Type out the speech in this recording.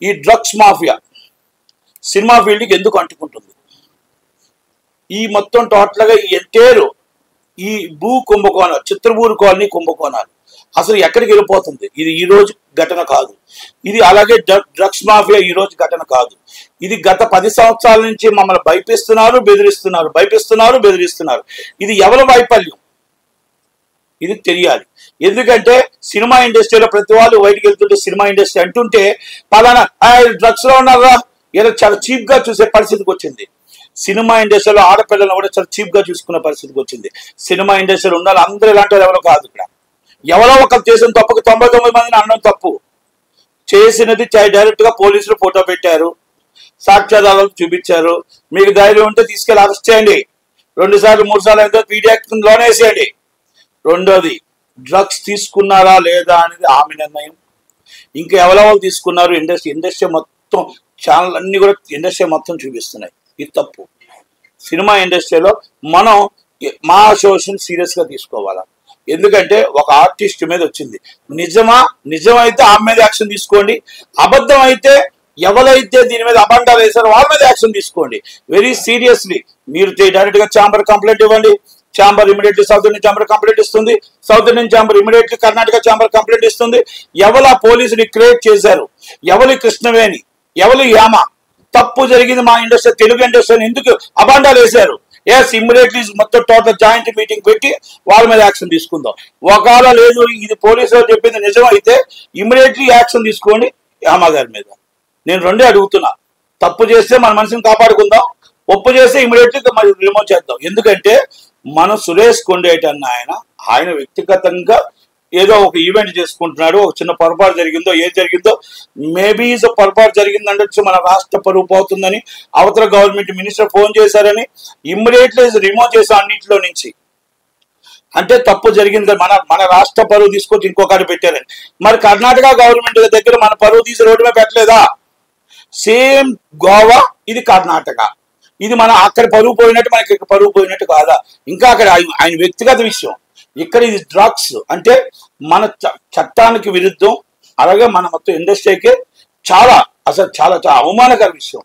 ఈ drugs mafia cinema ఫీల్డ్కి ఎందుకు అంటుకుంటుంది? ఈ మొత్తం టోటల్గా ఈ ఎంటైర్ ఈ భూ కుంభకోణాలు, చిత్రభూరి కాలనీ కుంభకోణాలు అసలు ఎక్కడికి వెళ్ళిపోతుంది? ఇది ఈ రోజు ఘటన కాదు. ఇది అలాగే డ్రగ్స్ మాఫియా ఈ రోజు ఘటన కాదు. ఇది గత 10 సంవత్సరాల నుంచి మమ్మల్ని భయపిస్తున్నారు, బెదిరిస్తున్నారు. ఇది ఎవరి వైఫల్యం? ఇది తెలియాలి. ఎందుకంటే సినిమా ఇండస్ట్రీలో ప్రతి వాళ్ళు బయటికి వెళ్తుంటే సినిమా ఇండస్ట్రీ అంటుంటే పలానా డ్రగ్స్ లో ఉన్నారా ఇలా చాలా చీప్ గా చూసే పరిస్థితికి వచ్చింది. సినిమా ఇండస్ట్రీలో ఆడపిల్లలను కూడా చాలా చీప్ గా చూసుకునే పరిస్థితికి వచ్చింది. సినిమా ఇండస్ట్రీలో ఉండాలి. అందరూ ఇలాంటి వాళ్ళు ఎవరో కాదు. ఇక్కడ ఎవరో ఒకరు చేసిన తప్పుకు 99 మందిని అనడం తప్పు. చేసినది డైరెక్ట్ గా పోలీసులు ఫోటో పెట్టారు, సాక్ష్యాధారాలు చూపించారు. మీకు ధైర్యం ఉంటే తీసుకెళ్లి అరెస్ట్ చేయండి. 2 సార్లు 3 సార్లు అయితే పీడీ యాక్ట్ లోనే వేసేయండి. రెండోది, డ్రగ్స్ తీసుకున్నారా లేదా అనేది ఆమె నిర్ణయం. ఇంకా ఎవరెవరు తీసుకున్నారు? ఇండస్ట్రీ మొత్తం ఛానల్ అన్ని కూడా ఇండస్ట్రీ మొత్తం చూపిస్తున్నాయి. ఇది తప్పు. సినిమా ఇండస్ట్రీలో మనం మా అసోసియేషన్ సీరియస్ గా తీసుకోవాలా? ఎందుకంటే ఒక ఆర్టిస్ట్ మీద వచ్చింది, నిజమైతే ఆమె మీద యాక్షన్ తీసుకోండి. అబద్ధం అయితే ఎవరైతే దీని మీద అబండాలు వేశారో వాళ్ళ మీద యాక్షన్ తీసుకోండి. వెరీ సీరియస్లీ మీరు డైరెక్ట్ గా ఛాంబర్ కంప్లైంట్ ఇవ్వండి. Chamber immediately south Indian chamber complaint ఇస్తుంది. South Indian chamber immediately Karnataka chamber complaint ఇస్తుంది. ఎవరు పోలీసుని క్రియేట్ చేశారు, ఎవరి కృష్ణవేణి, ఎవరి యామ, తప్పు జరిగింది మా ఇండస్ట్రీ, తెలుగు ఇండస్ట్రీని ఎందుకు అబాండాలు వేశారు? ఎస్, ఇమ్మీడియట్లీ మొత్తం టోటల్ జాయింట్ మీటింగ్ పెట్టి వాళ్ళ మీద యాక్షన్ తీసుకుందాం. ఒకవేళ లేదు ఇది పోలీసులు చెప్పింది నిజమైతే ఇమ్మీడియట్లీ యాక్షన్ తీసుకోండి యామ గారి మీద. నేను రెండే అడుగుతున్నా. తప్పు చేస్తే మన మనిషిని కాపాడుకుందాం, ఒప్పు చేస్తే ఇమ్మీడియట్లీ మరి రిమూవ్ చేద్దాం. ఎందుకంటే మనం సురేష్ కొండేటి అన్న ఆయన వ్యక్తిగతంగా ఏదో ఒక ఈవెంట్ చేసుకుంటున్నాడు. ఒక చిన్న పొరపాటు జరిగిందో ఏది జరిగిందో మేబీ పొరపాటు జరిగిందంటే మన రాష్ట్ర పరువు పోతుందని అవతల గవర్నమెంట్ మినిస్టర్ ఫోన్ చేశారని ఇమ్మీడియట్లీ రిమూవ్ చేశాం అన్నింటిలో నుంచి. అంటే తప్పు జరిగింది. మన రాష్ట్ర పరువు తీసుకొచ్చి ఇంకొకటి పెట్టారని. మరి కర్ణాటక గవర్నమెంట్ దగ్గర మన పరువు తీసి రోడ్డు మీద పెట్టలేదా? సేమ్ గోవా, ఇది కర్ణాటక. ఇది మన అక్కడ పరువు పోయినట్టు మనకి ఇక్కడ పరువు పోయినట్టు కాదా? ఇంకా అక్కడ ఆయన వ్యక్తిగత విషయం. ఇక్కడ ఇది డ్రగ్స్ అంటే మన చట్టానికి విరుద్ధం. అలాగే మన మొత్తం ఇండస్ట్రీకి చాలా అవమానకర విషయం.